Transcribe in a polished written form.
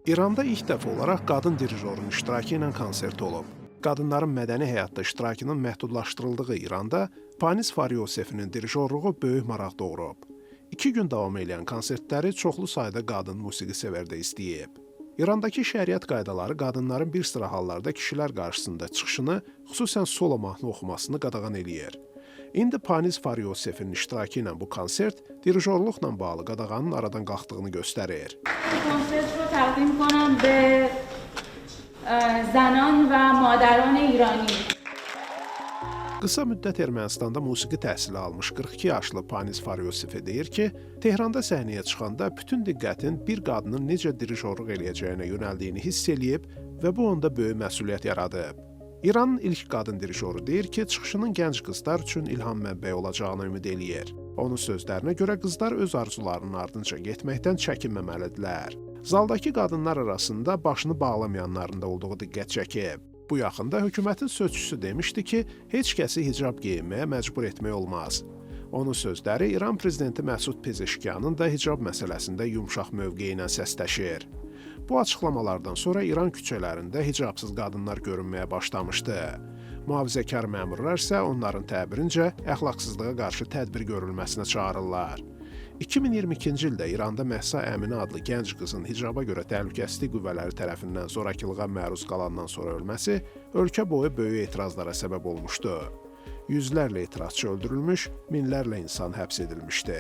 İranda ilk dəfə olaraq qadın dirijorun iştirakı ilə konsert olub. Qadınların mədəni həyatda iştirakının məhdudlaşdırıldığı İranda Panis Faryosefinin dirijorluğu böyük maraq doğurub. 2 gün davam edən konsertləri çoxlu sayda qadın musiqi sevərdə istəyib. İrandakı şəriət qaydaları qadınların bir sıra hallarda kişilər qarşısında çıxışını, xüsusən solo mahnı oxumasını qadağan eləyir. İndi Panis Faryosefinin iştirakı ilə bu konsert dirijorluqla bağlı qadağanın aradan qalxdığını göstərir. کنسرت رو تقدیم کنم به زنان و مادران ایرانی. Qısa müddət Ermənistanda musiqi təhsili almış 42 yaşlı Panis Faryosefə deyir ki, Tehranda səhnəyə çıxanda bütün diqqətin bir qadının necə dirijorluq eləyəcəyinə yönəldiyini hiss eləyib və bu onda böyük məsuliyyət yaradıb. İranın ilk qadın dirijoru deyir ki, çıxışının gənc qızlar üçün ilham mənbəyi olacağını ümid eləyir. Onun sözlərinə görə qızlar öz arzularının ardınca getməkdən çəkinməməlidirlər. Zaldakı qadınlar arasında başını bağlamayanların da olduğu diqqət çəkib. Bu yaxında hökumətin sözçüsü demişdi ki, heç kəsi hicab geyinməyə məcbur etmək olmaz. Onun sözləri İran prezidenti Məsud Pezeşkiyanın da hicab məsələsində yumşaq mövqeyi ilə səsləşir. Bu açıqlamalardan sonra İran küçələrində hicabsız qadınlar görünməyə başlamışdı. Mühafizəkar məmurlar isə onların təbirincə əxlaqsızlığa qarşı tədbir görülməsinə çağırırlar. 2022-ci ildə İranda Məhsa Əminə adlı gənc qızın hicaba görə təhlükəsizlik qüvvələri tərəfindən zorakılığa məruz qalandan sonra ölməsi ölkə boyu böyük etirazlara səbəb olmuşdu. Yüzlərlə etirazçı öldürülmüş, minlərlə insan həbs edilmişdi.